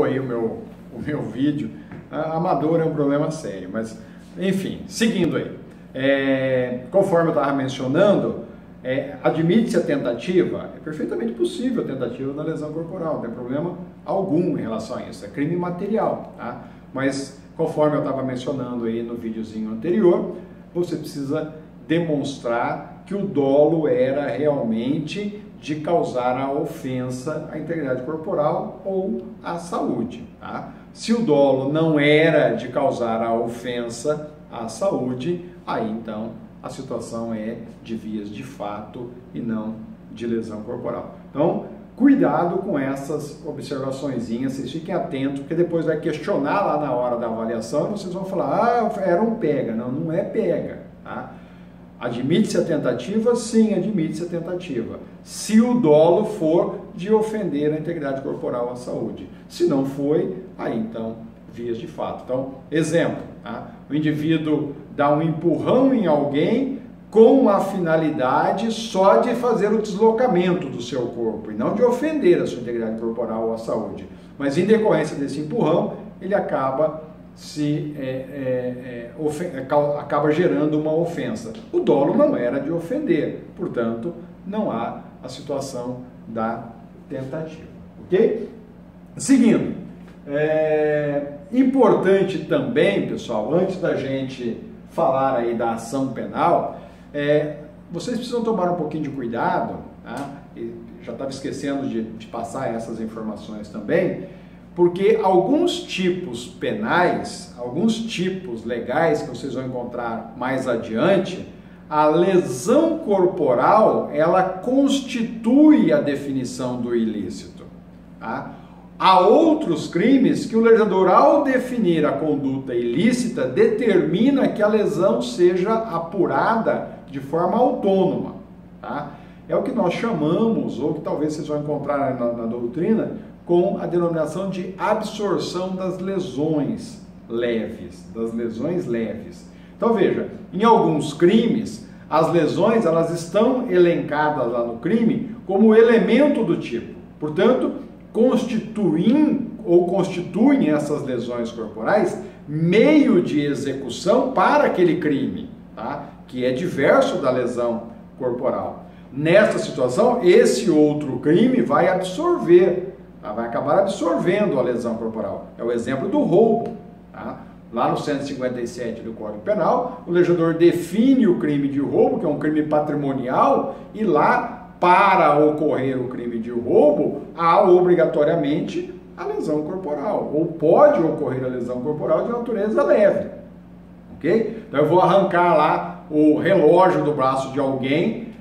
Aí o meu vídeo, amador é um problema sério, mas enfim, seguindo aí, conforme eu estava mencionando, admite-se a tentativa, é perfeitamente possível a tentativa da lesão corporal, não tem problema algum em relação a isso, é crime material, tá? Mas conforme eu estava mencionando aí no videozinho anterior, você precisa demonstrar que o dolo era realmente de causar a ofensa à integridade corporal ou à saúde. Tá? Se o dolo não era de causar a ofensa à saúde, aí então a situação é de vias de fato e não de lesão corporal. Então, cuidado com essas observaçõezinhas, vocês fiquem atentos, porque depois vai questionar lá na hora da avaliação e vocês vão falar, era um pega. Não, não é pega. Tá? Admite-se a tentativa? Sim, admite-se a tentativa. Se o dolo for de ofender a integridade corporal à saúde. Se não foi, aí então, vias de fato. Então, exemplo, tá? O indivíduo dá um empurrão em alguém com a finalidade só de fazer o deslocamento do seu corpo e não de ofender a sua integridade corporal ou à saúde. Mas em decorrência desse empurrão, ele acaba acaba gerando uma ofensa. O dolo não era de ofender, portanto, não há a situação da tentativa, ok? Seguindo, importante também, pessoal, antes da gente falar aí da ação penal, vocês precisam tomar um pouquinho de cuidado, tá? Já estava esquecendo de passar essas informações também, porque alguns tipos penais, alguns tipos legais que vocês vão encontrar mais adiante, a lesão corporal, ela constitui a definição do ilícito. Tá? Há outros crimes que o legislador, ao definir a conduta ilícita, determina que a lesão seja apurada de forma autônoma. Tá? É o que nós chamamos, ou que talvez vocês vão encontrar na doutrina, com a denominação de absorção das lesões leves, Então veja, em alguns crimes, as lesões elas estão elencadas lá no crime como elemento do tipo. Portanto, constituem essas lesões corporais meio de execução para aquele crime, tá? Que é diverso da lesão corporal. Nessa situação, esse outro crime vai acabar absorvendo a lesão corporal. É o exemplo do roubo. Tá? Lá no 157 do Código Penal, o legislador define o crime de roubo, que é um crime patrimonial, e lá, para ocorrer o crime de roubo, há obrigatoriamente a lesão corporal, ou pode ocorrer a lesão corporal de natureza leve. Ok? Então eu vou arrancar lá o relógio do braço de alguém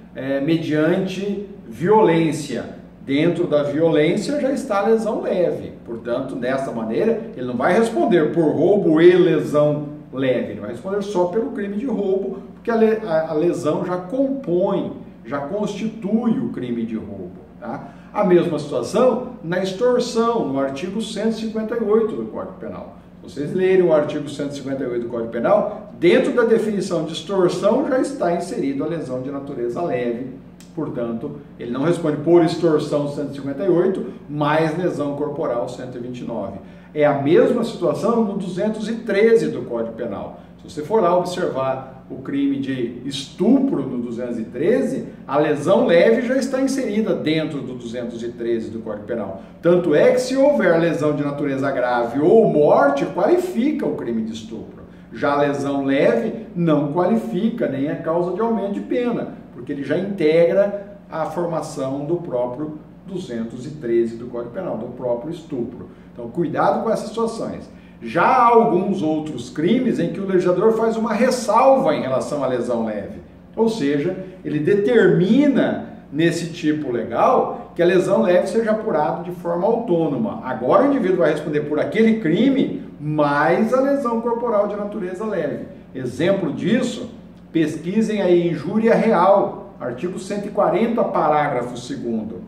mediante violência. Dentro da violência já está a lesão leve. Portanto, dessa maneira, ele não vai responder por roubo e lesão leve. Ele vai responder só pelo crime de roubo, porque a lesão já compõe, já constitui o crime de roubo. Tá? A mesma situação na extorsão, no artigo 158 do Código Penal. Se vocês lerem o artigo 158 do Código Penal, dentro da definição de extorsão já está inserido a lesão de natureza leve. Portanto, ele não responde por extorsão 158, mais lesão corporal 129. É a mesma situação no 213 do Código Penal. Se você for lá observar o crime de estupro no 213, a lesão leve já está inserida dentro do 213 do Código Penal. Tanto é que se houver lesão de natureza grave ou morte, qualifica o crime de estupro. Já a lesão leve não qualifica, nem é causa de aumento de pena, porque ele já integra a formação do próprio 213 do Código Penal, do próprio estupro. Então, cuidado com essas situações. Já há alguns outros crimes em que o legislador faz uma ressalva em relação à lesão leve. Ou seja, ele determina nesse tipo legal que a lesão leve seja apurada de forma autônoma. Agora o indivíduo vai responder por aquele crime mais a lesão corporal de natureza leve. Exemplo disso, pesquisem aí injúria real, artigo 140, parágrafo 2º.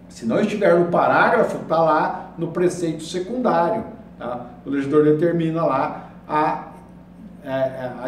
Se não estiver no parágrafo, está lá no preceito secundário. Tá? O legislador determina lá a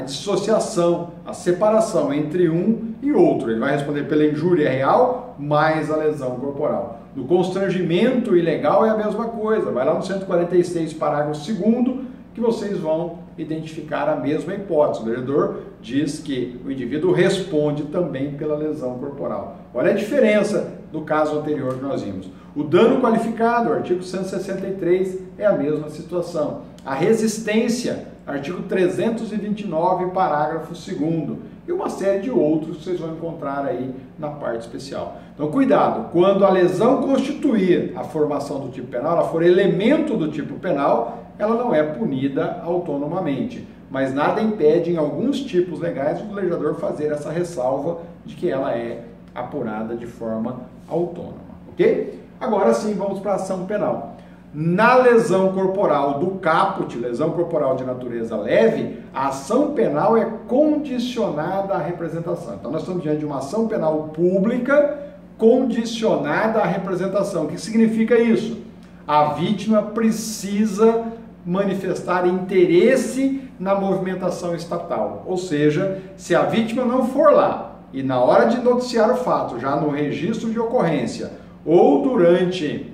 dissociação, a separação entre um e outro. Ele vai responder pela injúria real mais a lesão corporal. No constrangimento ilegal é a mesma coisa. Vai lá no 146, parágrafo 2º, que vocês vão identificar a mesma hipótese. O vereador diz que o indivíduo responde também pela lesão corporal. Olha a diferença do caso anterior que nós vimos. O dano qualificado, artigo 163, é a mesma situação. A resistência, artigo 329, parágrafo 2º. E uma série de outros que vocês vão encontrar aí na parte especial. Então, cuidado, quando a lesão constituir a formação do tipo penal, ela for elemento do tipo penal, ela não é punida autonomamente. Mas nada impede, em alguns tipos legais, o legislador fazer essa ressalva de que ela é apurada de forma autônoma. Ok? Agora sim, vamos para a ação penal. Na lesão corporal do caput, lesão corporal de natureza leve, a ação penal é condicionada à representação. Então, nós estamos diante de uma ação penal pública condicionada à representação. O que significa isso? A vítima precisa manifestar interesse na movimentação estatal. Ou seja, se a vítima não for lá e na hora de noticiar o fato, já no registro de ocorrência, ou durante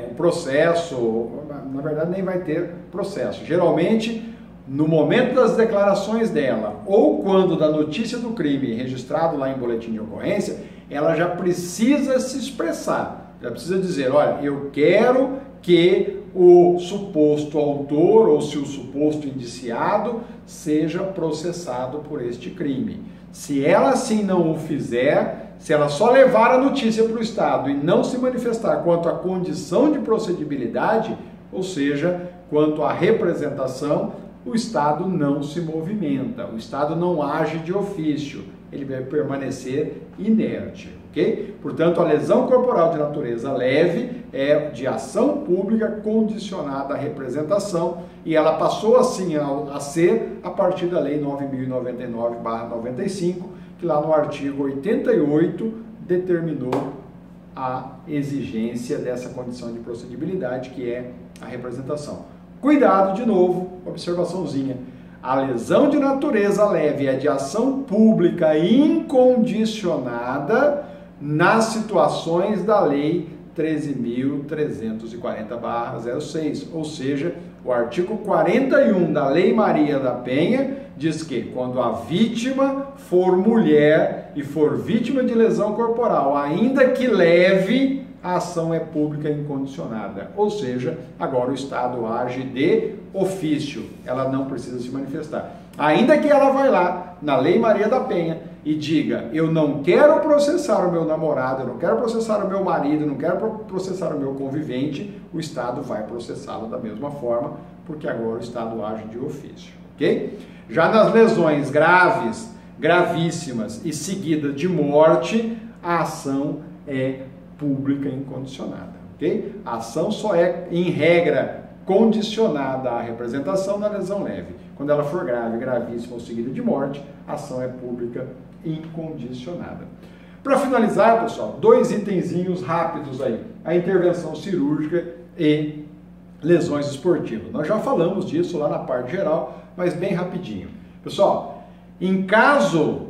o processo, na verdade nem vai ter processo. Geralmente, no momento das declarações dela, ou quando da notícia do crime registrado lá em boletim de ocorrência, ela já precisa se expressar. Já precisa dizer, olha, eu quero que o suposto autor ou se o suposto indiciado seja processado por este crime. Se ela assim não o fizer, se ela só levar a notícia para o Estado e não se manifestar quanto à condição de procedibilidade, ou seja, quanto à representação, o Estado não se movimenta, o Estado não age de ofício, ele vai permanecer inerte, ok? Portanto, a lesão corporal de natureza leve é de ação pública condicionada à representação e ela passou assim a ser a partir da Lei 9.099/95, que lá no artigo 88 determinou a exigência dessa condição de procedibilidade, que é a representação. Cuidado de novo, observaçãozinha. A lesão de natureza leve é de ação pública incondicionada nas situações da Lei 13.340/06, ou seja, o artigo 41 da Lei Maria da Penha diz que quando a vítima for mulher e for vítima de lesão corporal, ainda que leve, a ação é pública incondicionada. Ou seja, agora o Estado age de ofício, ela não precisa se manifestar. Ainda que ela vai lá na Lei Maria da Penha e diga, eu não quero processar o meu namorado, eu não quero processar o meu marido, eu não quero processar o meu convivente, o Estado vai processá-lo da mesma forma, porque agora o Estado age de ofício, ok? Já nas lesões graves, gravíssimas e seguida de morte, a ação é pública incondicionada, ok? A ação só é, em regra, condicionada à representação na lesão leve. Quando ela for grave, gravíssima ou seguida de morte, a ação é pública incondicionada. Para finalizar, pessoal, 2 itenzinhos rápidos aí. A intervenção cirúrgica e lesões esportivas. Nós já falamos disso lá na parte geral, mas bem rapidinho. Pessoal, em caso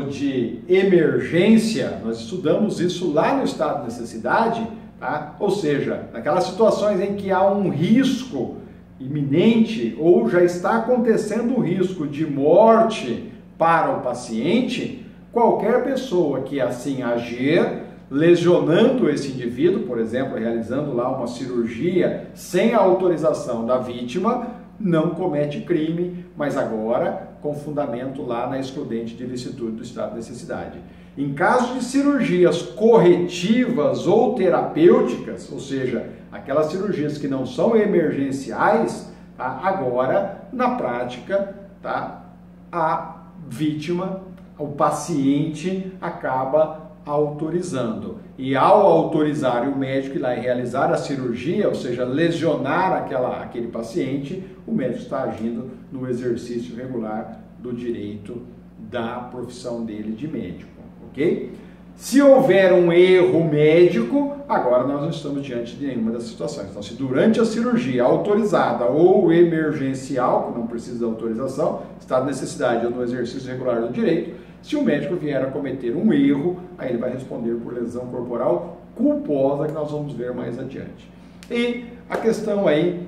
de emergência, nós estudamos isso lá no estado de necessidade, tá? Ou seja, naquelas situações em que há um risco iminente ou já está acontecendo o risco de morte para o paciente, qualquer pessoa que assim agir, lesionando esse indivíduo, por exemplo, realizando lá uma cirurgia sem a autorização da vítima, não comete crime, mas agora com fundamento lá na excludente de ilicitude do estado de necessidade. Em caso de cirurgias corretivas ou terapêuticas, ou seja, aquelas cirurgias que não são emergenciais, tá? Agora, na prática, tá? A vítima, o paciente acaba autorizando. E ao autorizar o médico ir lá e realizar a cirurgia, ou seja, lesionar aquele paciente, o médico está agindo no exercício regular do direito da profissão dele de médico, ok? Se houver um erro médico, agora nós não estamos diante de nenhuma das situações. Então, se durante a cirurgia autorizada ou emergencial, que não precisa de autorização, estado de necessidade ou no exercício regular do direito, Se o médico vier a cometer um erro, aí ele vai responder por lesão corporal culposa, que nós vamos ver mais adiante. E a questão aí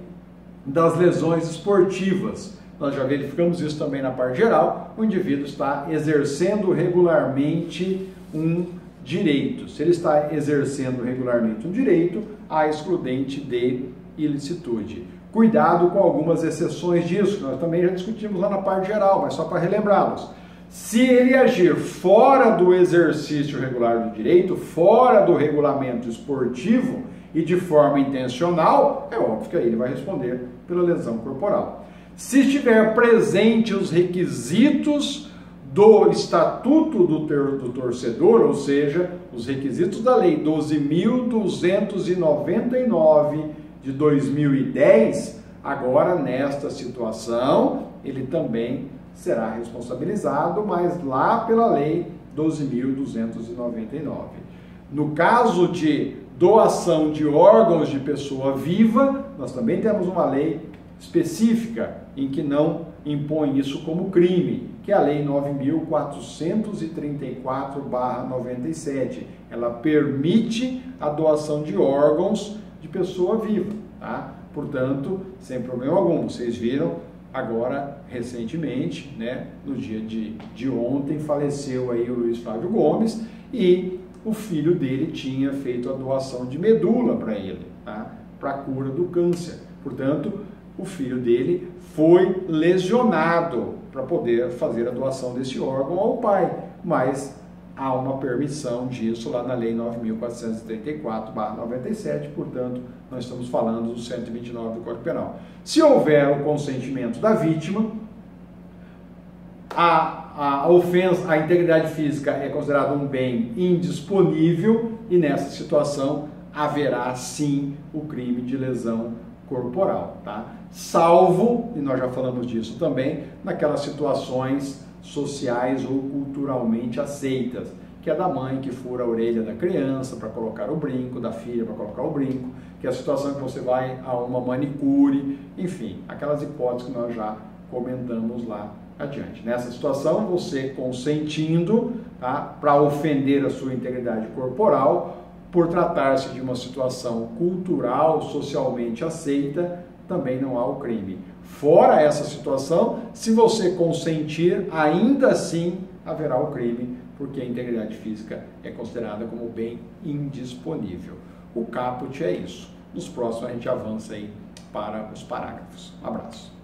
das lesões esportivas. Nós já verificamos isso também na parte geral. O indivíduo está exercendo regularmente um direito. Se ele está exercendo regularmente um direito, há excludente de ilicitude. Cuidado com algumas exceções disso, que nós também já discutimos lá na parte geral, mas só para relembrá-los. Se ele agir fora do exercício regular do direito, fora do regulamento esportivo e de forma intencional, é óbvio que aí ele vai responder pela lesão corporal. Se estiver presente os requisitos do Estatuto do Torcedor, ou seja, os requisitos da Lei 12.299 de 2010, agora nesta situação ele também será responsabilizado, mas lá pela Lei 12.299. No caso de doação de órgãos de pessoa viva, nós também temos uma lei específica em que não impõe isso como crime, que é a Lei 9.434/97. Ela permite a doação de órgãos de pessoa viva, tá? Portanto, sem problema algum. Vocês viram agora, recentemente, né, no dia de ontem, faleceu aí o Luiz Flávio Gomes e o filho dele tinha feito a doação de medula para ele, tá? Para a cura do câncer. Portanto, o filho dele foi lesionado para poder fazer a doação desse órgão ao pai, mas há uma permissão disso lá na Lei 9.434/97, portanto, nós estamos falando do 129 do Código Penal. Se houver o consentimento da vítima, a ofensa, a integridade física é considerada um bem indisponível e nessa situação haverá sim o crime de lesão corporal, tá? Salvo, e nós já falamos disso também, naquelas situações sociais ou culturalmente aceitas, que é da mãe que fura a orelha da criança para colocar o brinco, da filha para colocar o brinco, que é a situação que você vai a uma manicure, enfim, aquelas hipóteses que nós já comentamos lá adiante. Nessa situação, você consentindo, tá, para ofender a sua integridade corporal, por tratar-se de uma situação cultural, socialmente aceita, também não há o crime. Fora essa situação, se você consentir, ainda assim haverá o crime, porque a integridade física é considerada como bem indisponível. O caput é isso. Nos próximos a gente avança aí para os parágrafos. Um abraço.